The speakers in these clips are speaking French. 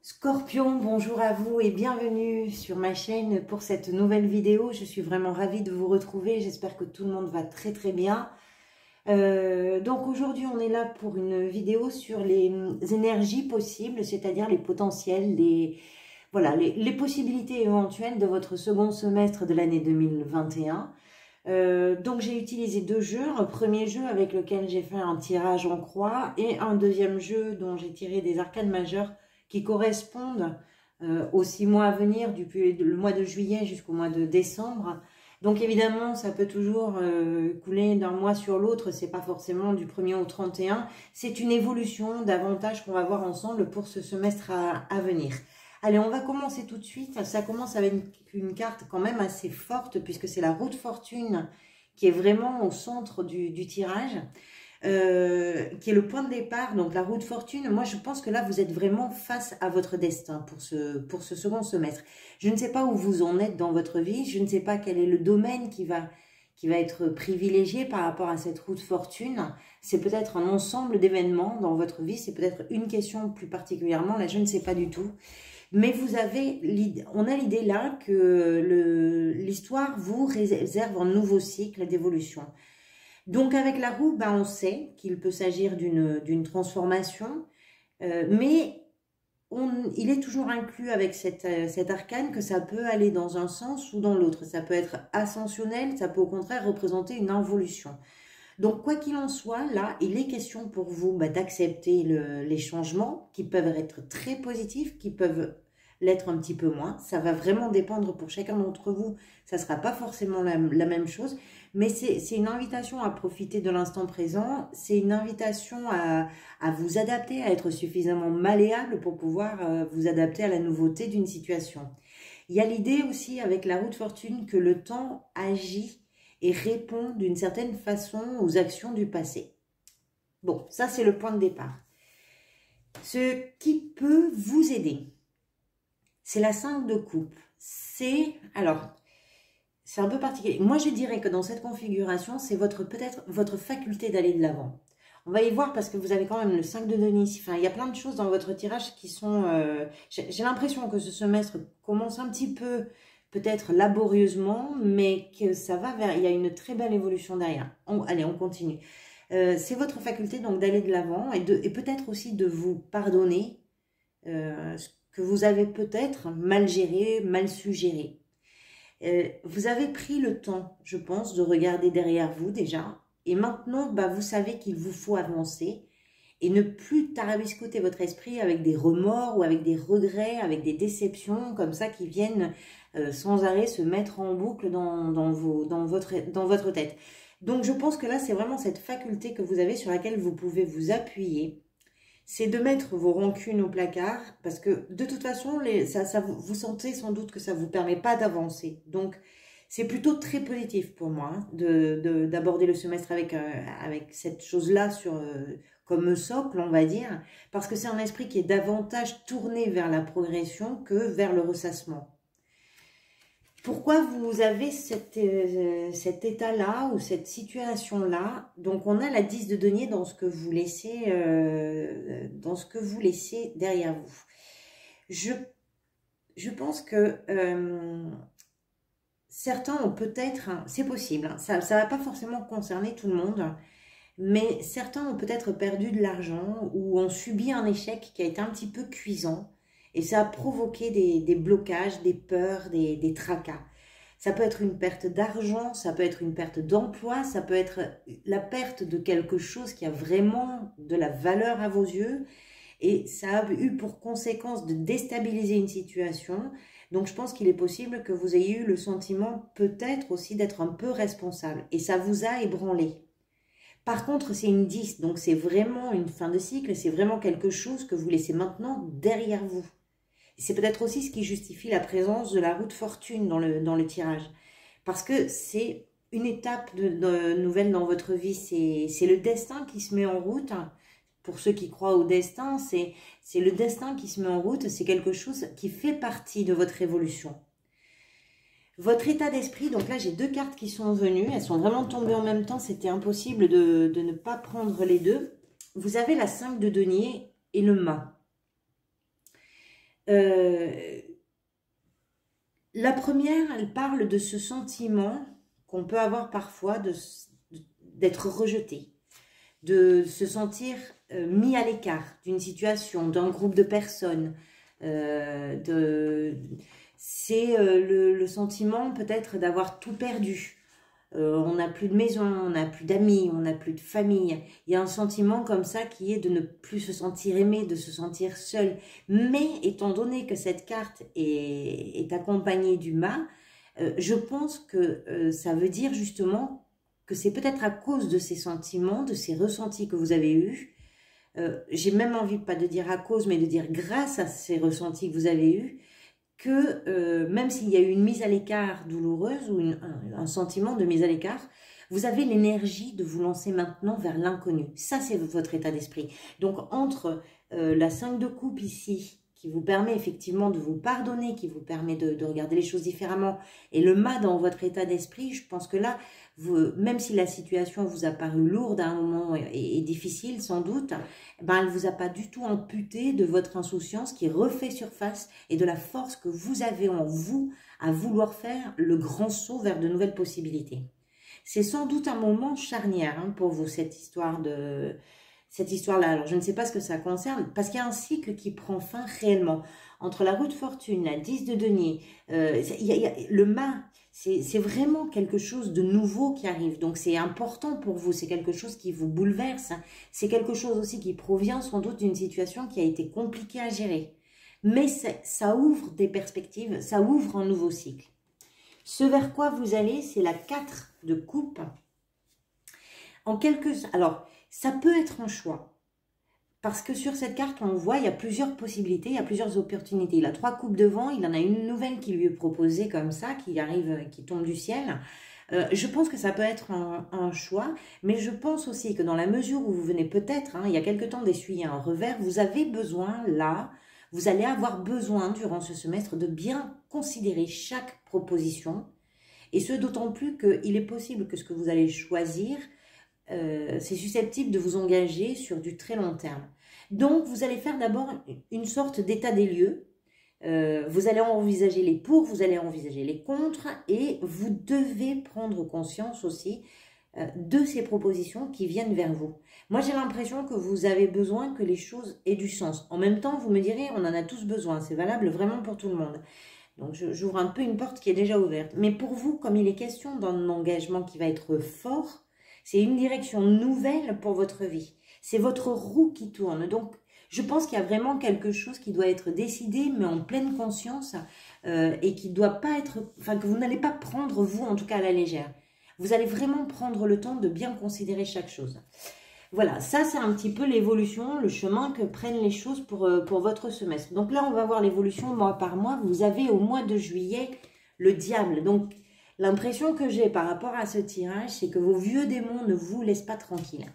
Scorpion, bonjour à vous et bienvenue sur ma chaîne pour cette nouvelle vidéo. Je suis vraiment ravie de vous retrouver. J'espère que tout le monde va très bien. Donc aujourd'hui, on est là pour une vidéo sur les énergies possibles, c'est-à-dire les potentiels, les possibilités éventuelles de votre second semestre de l'année 2021. Donc j'ai utilisé deux jeux, un premier jeu avec lequel j'ai fait un tirage en croix et un deuxième jeu dont j'ai tiré des arcanes majeures qui correspondent aux 6 mois à venir, depuis le mois de juillet jusqu'au mois de décembre. Donc évidemment, ça peut toujours couler d'un mois sur l'autre, c'est pas forcément du 1er au 31, c'est une évolution davantage qu'on va voir ensemble pour ce semestre à venir. Allez, on va commencer tout de suite. Ça commence avec une carte quand même assez forte puisque c'est la roue de fortune qui est vraiment au centre du tirage. Qui est le point de départ, donc la roue de fortune. Moi, je pense que là, vous êtes vraiment face à votre destin pour ce second semestre. Je ne sais pas où vous en êtes dans votre vie, je ne sais pas quel est le domaine qui va être privilégié par rapport à cette roue de fortune. C'est peut-être un ensemble d'événements dans votre vie, c'est peut-être une question plus particulièrement, là, je ne sais pas du tout. Mais on a l'idée là que l'histoire vous réserve un nouveau cycle d'évolution. Donc avec la roue, on sait qu'il peut s'agir d'une transformation, mais il est toujours inclus avec cette arcane que ça peut aller dans un sens ou dans l'autre. Ça peut être ascensionnel, ça peut au contraire représenter une involution. Donc quoi qu'il en soit, là, il est question pour vous d'accepter les changements qui peuvent être très positifs, qui peuvent l'être un petit peu moins. Ça va vraiment dépendre pour chacun d'entre vous. Ça ne sera pas forcément la même chose. Mais c'est une invitation à profiter de l'instant présent. C'est une invitation à vous adapter, à être suffisamment malléable pour pouvoir vous adapter à la nouveauté d'une situation. Il y a l'idée aussi avec la roue de fortune que le temps agit et répond d'une certaine façon aux actions du passé. Bon, ça c'est le point de départ. Ce qui peut vous aider, c'est la 5 de coupe. C'est un peu particulier. Moi, je dirais que dans cette configuration, c'est peut-être votre faculté d'aller de l'avant. On va y voir parce que vous avez quand même le 5 de denier. Enfin, il y a plein de choses dans votre tirage qui sont... j'ai l'impression que ce semestre commence un petit peu, peut-être laborieusement, mais que ça va vers... Il y a une très belle évolution derrière. Allez, on continue. C'est votre faculté donc d'aller de l'avant et peut-être aussi de vous pardonner ce que vous avez peut-être mal géré, mal suggéré. Vous avez pris le temps, je pense, de regarder derrière vous déjà. Et maintenant, vous savez qu'il vous faut avancer et ne plus tarabiscoter votre esprit avec des remords ou avec des regrets, avec des déceptions comme ça qui viennent sans arrêt se mettre en boucle dans votre tête. Donc, je pense que là, c'est vraiment cette faculté que vous avez sur laquelle vous pouvez vous appuyer. C'est de mettre vos rancunes au placard parce que de toute façon, vous sentez sans doute que ça ne vous permet pas d'avancer. Donc, c'est plutôt très positif pour moi d'aborder le semestre avec cette chose-là comme socle, on va dire, parce que c'est un esprit qui est davantage tourné vers la progression que vers le ressassement. Pourquoi vous avez cet état-là ou cette situation-là? Donc, on a la 10 de denier dans ce que vous laissez, derrière vous. Je pense que certains ont peut-être, c'est possible, hein, ça ne va pas forcément concerner tout le monde, mais certains ont peut-être perdu de l'argent ou ont subi un échec qui a été un petit peu cuisant. Et ça a provoqué des blocages, des peurs, des tracas. Ça peut être une perte d'argent, ça peut être une perte d'emploi, ça peut être la perte de quelque chose qui a vraiment de la valeur à vos yeux. Et ça a eu pour conséquence de déstabiliser une situation. Donc je pense qu'il est possible que vous ayez eu le sentiment peut-être aussi d'être un peu responsable. Et ça vous a ébranlé. Par contre, c'est une 10, donc c'est vraiment une fin de cycle, c'est vraiment quelque chose que vous laissez maintenant derrière vous. C'est peut-être aussi ce qui justifie la présence de la roue de fortune dans le tirage. Parce que c'est une étape nouvelle dans votre vie. C'est le destin qui se met en route. Pour ceux qui croient au destin, c'est le destin qui se met en route. C'est quelque chose qui fait partie de votre évolution. Votre état d'esprit, donc là j'ai deux cartes qui sont venues. Elles sont vraiment tombées en même temps. C'était impossible de ne pas prendre les deux. Vous avez la 5 de denier et le mât. La première, elle parle de ce sentiment qu'on peut avoir parfois d'être rejeté, de se sentir mis à l'écart d'une situation, d'un groupe de personnes. C'est le sentiment peut-être d'avoir tout perdu. On n'a plus de maison, on n'a plus d'amis, on n'a plus de famille. Il y a un sentiment comme ça qui est de ne plus se sentir aimé, de se sentir seul. Mais étant donné que cette carte est accompagnée du mât, je pense que ça veut dire justement que c'est peut-être à cause de ces sentiments, de ces ressentis que vous avez eus. J'ai même envie, pas de dire à cause, mais de dire grâce à ces ressentis que vous avez eus, que même s'il y a eu une mise à l'écart douloureuse ou un sentiment de mise à l'écart, vous avez l'énergie de vous lancer maintenant vers l'inconnu. Ça, c'est votre état d'esprit. Donc, entre la 5 de coupe ici, qui vous permet effectivement de vous pardonner, qui vous permet de regarder les choses différemment, et le mât dans votre état d'esprit, je pense que là, même si la situation vous a paru lourde à un moment et difficile sans doute, ben, elle ne vous a pas du tout amputé de votre insouciance qui refait surface et de la force que vous avez en vous à vouloir faire le grand saut vers de nouvelles possibilités. C'est sans doute un moment charnière hein, pour vous, cette histoire-là. Alors, je ne sais pas ce que ça concerne, parce qu'il y a un cycle qui prend fin réellement. Entre la roue de fortune, la 10 de denier, le mât, c'est vraiment quelque chose de nouveau qui arrive. Donc, c'est important pour vous, c'est quelque chose qui vous bouleverse. C'est quelque chose aussi qui provient sans doute d'une situation qui a été compliquée à gérer. Mais ça ouvre des perspectives, ça ouvre un nouveau cycle. Ce vers quoi vous allez, c'est la 4 de coupe. Alors, ça peut être un choix. Parce que sur cette carte, on voit, il y a plusieurs possibilités, il y a plusieurs opportunités. Il a 3 coupes devant, il en a une nouvelle qui lui est proposée comme ça, qui arrive, qui tombe du ciel. Je pense que ça peut être un choix, mais je pense aussi que dans la mesure où vous venez peut-être, hein, il y a quelque temps d'essuyer un revers, vous avez besoin là, vous allez avoir besoin durant ce semestre de bien considérer chaque proposition. Et ce d'autant plus qu'il est possible que ce que vous allez choisir, c'est susceptible de vous engager sur du très long terme. Donc, vous allez faire d'abord une sorte d'état des lieux. Vous allez envisager les pour, vous allez envisager les contre et vous devez prendre conscience aussi de ces propositions qui viennent vers vous. Moi, j'ai l'impression que vous avez besoin que les choses aient du sens. En même temps, vous me direz, on en a tous besoin. C'est valable vraiment pour tout le monde. Donc, j'ouvre un peu une porte qui est déjà ouverte. Mais pour vous, comme il est question d'un engagement qui va être fort, c'est une direction nouvelle pour votre vie. C'est votre roue qui tourne. Donc, je pense qu'il y a vraiment quelque chose qui doit être décidé, mais en pleine conscience, et qui doit pas être, enfin, que vous n'allez pas prendre, vous, en tout cas, à la légère. Vous allez vraiment prendre le temps de bien considérer chaque chose. Voilà, ça, c'est un petit peu l'évolution, le chemin que prennent les choses pour votre semestre. Donc là, on va voir l'évolution mois par mois. Vous avez au mois de juillet le diable. Donc, l'impression que j'ai par rapport à ce tirage, c'est que vos vieux démons ne vous laissent pas tranquille.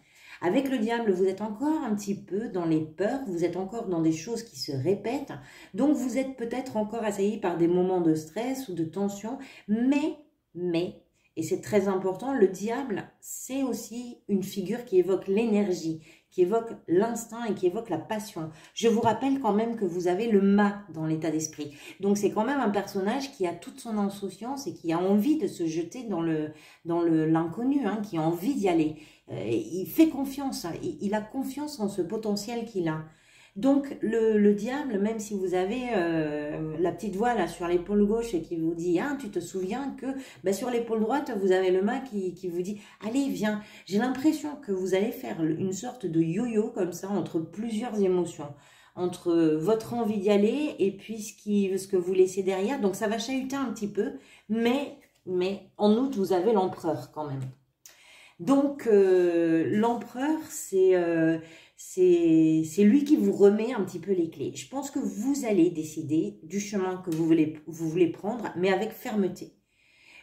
Avec le diable, vous êtes encore un petit peu dans les peurs, vous êtes encore dans des choses qui se répètent, donc vous êtes peut-être encore assailli par des moments de stress ou de tension, mais, et c'est très important, le diable, c'est aussi une figure qui évoque l'énergie, qui évoque l'instinct et qui évoque la passion. Je vous rappelle quand même que vous avez le mât dans l'état d'esprit. Donc c'est quand même un personnage qui a toute son insouciance et qui a envie de se jeter dans l'inconnu, hein, qui a envie d'y aller. Il fait confiance, hein, il a confiance en ce potentiel qu'il a. Donc le diable, même si vous avez la petite voix là sur l'épaule gauche et qui vous dit « Ah, tu te souviens que ben, sur l'épaule droite, vous avez le mât qui vous dit « Allez, viens ». J'ai l'impression que vous allez faire une sorte de yo-yo comme ça entre plusieurs émotions. Entre votre envie d'y aller et puis ce que vous laissez derrière. Donc ça va chahuter un petit peu, mais en août, vous avez l'empereur quand même. Donc, l'empereur, c'est lui qui vous remet un petit peu les clés. Je pense que vous allez décider du chemin que vous voulez prendre, mais avec fermeté.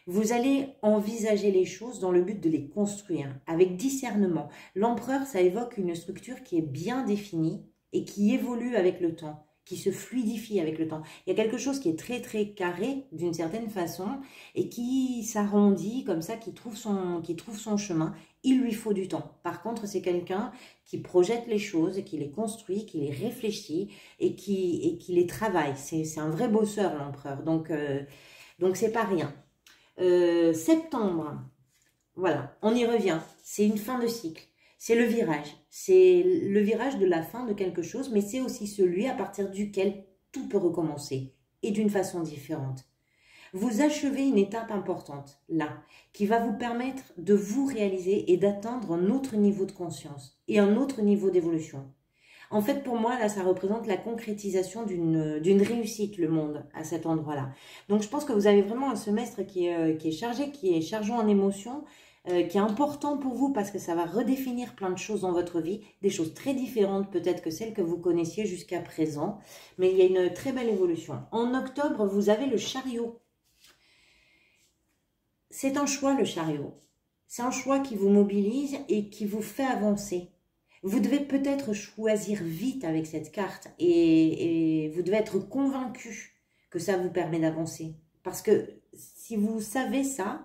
Vous allez envisager les choses dans le but de les construire, avec discernement. L'empereur, ça évoque une structure qui est bien définie et qui évolue avec le temps, qui se fluidifie avec le temps. Il y a quelque chose qui est très très carré d'une certaine façon et qui s'arrondit comme ça, qui trouve son chemin Il lui faut du temps. Par contre, c'est quelqu'un qui projette les choses, qui les construit, qui les réfléchit et qui les travaille. C'est un vrai bosseur, l'empereur. Donc c'est pas rien. Septembre, voilà, on y revient. C'est une fin de cycle. C'est le virage. C'est le virage de la fin de quelque chose, mais c'est aussi celui à partir duquel tout peut recommencer et d'une façon différente. Vous achevez une étape importante, là, qui va vous permettre de vous réaliser et d'atteindre un autre niveau de conscience et un autre niveau d'évolution. En fait, pour moi, là, ça représente la concrétisation d'une réussite, le monde, à cet endroit-là. Donc, je pense que vous avez vraiment un semestre qui est chargé en émotions, qui est important pour vous parce que ça va redéfinir plein de choses dans votre vie, des choses très différentes peut-être que celles que vous connaissiez jusqu'à présent, mais il y a une très belle évolution. En octobre, vous avez le chariot. C'est un choix, le chariot. C'est un choix qui vous mobilise et qui vous fait avancer. Vous devez peut-être choisir vite avec cette carte et vous devez être convaincu que ça vous permet d'avancer. Parce que si vous savez ça,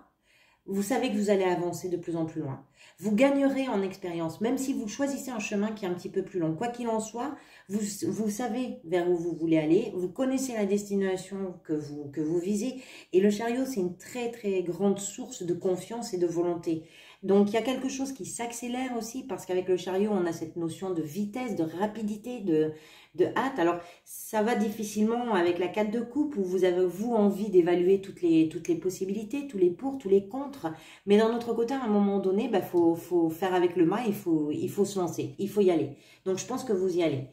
vous savez que vous allez avancer de plus en plus loin. Vous gagnerez en expérience, même si vous choisissez un chemin qui est un petit peu plus long. Quoi qu'il en soit, vous savez vers où vous voulez aller, vous connaissez la destination que vous visez. Et le chariot, c'est une très très grande source de confiance et de volonté. Donc, il y a quelque chose qui s'accélère aussi parce qu'avec le chariot, on a cette notion de vitesse, de rapidité, de hâte. Alors, ça va difficilement avec la 4 de coupe où vous avez, vous, envie d'évaluer toutes les possibilités, tous les pour, tous les contre. Mais d'un autre côté, à un moment donné, bah, faut faire avec le mât, il faut se lancer, il faut y aller. Donc, je pense que vous y allez.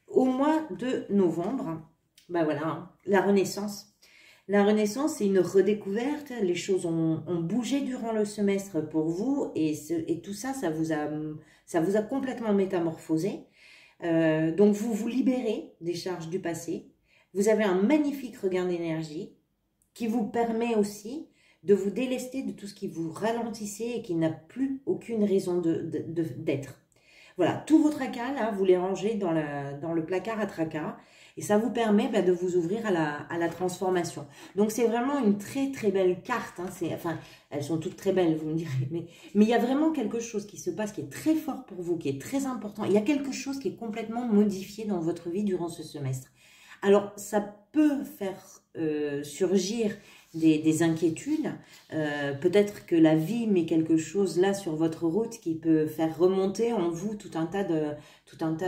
Au mois de novembre, bah voilà, hein, la renaissance. La renaissance, c'est une redécouverte. Les choses ont bougé durant le semestre pour vous et tout ça, ça vous a complètement métamorphosé. Donc, vous vous libérez des charges du passé. Vous avez un magnifique regain d'énergie qui vous permet aussi de vous délester de tout ce qui vous ralentissait et qui n'a plus aucune raison d'être. Voilà, tout vos tracas, là, vous les rangez dans le placard à tracas et ça vous permet de vous ouvrir à la transformation. Donc, c'est vraiment une très, très belle carte. Hein, enfin, elles sont toutes très belles, vous me direz. Mais il y a vraiment quelque chose qui se passe, qui est très fort pour vous, qui est très important. Il y a quelque chose qui est complètement modifié dans votre vie durant ce semestre. Alors, ça peut faire surgir des inquiétudes. Peut-être que la vie met quelque chose là sur votre route qui peut faire remonter en vous tout un tas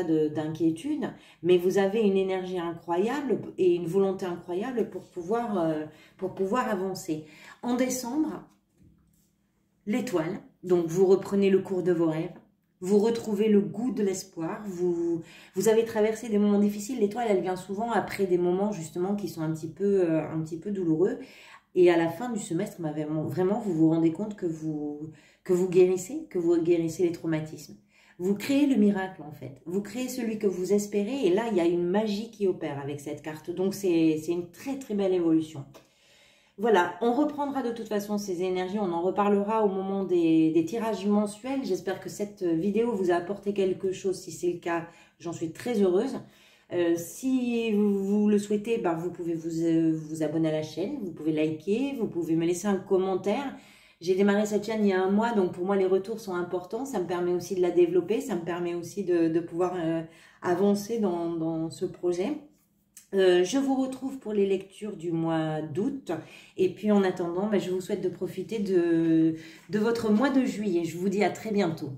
d'inquiétudes, mais vous avez une énergie incroyable et une volonté incroyable pour pouvoir avancer. En décembre, l'étoile, donc vous reprenez le cours de vos rêves. Vous retrouvez le goût de l'espoir, vous avez traversé des moments difficiles. L'étoile, elle vient souvent après des moments justement qui sont un petit peu douloureux. Et à la fin du semestre, vraiment, vous vous rendez compte que vous guérissez les traumatismes. Vous créez le miracle en fait. Vous créez celui que vous espérez et là, il y a une magie qui opère avec cette carte. Donc, c'est une très très belle évolution. Voilà, on reprendra de toute façon ces énergies, on en reparlera au moment des tirages mensuels. J'espère que cette vidéo vous a apporté quelque chose. Si c'est le cas, j'en suis très heureuse. Si vous le souhaitez, vous pouvez vous abonner à la chaîne, vous pouvez liker, vous pouvez me laisser un commentaire. J'ai démarré cette chaîne il y a 1 mois, donc pour moi les retours sont importants. Ça me permet aussi de la développer, ça me permet aussi de pouvoir avancer dans ce projet. Je vous retrouve pour les lectures du mois d'août. Et puis en attendant, je vous souhaite de profiter de votre mois de juillet. Je vous dis à très bientôt.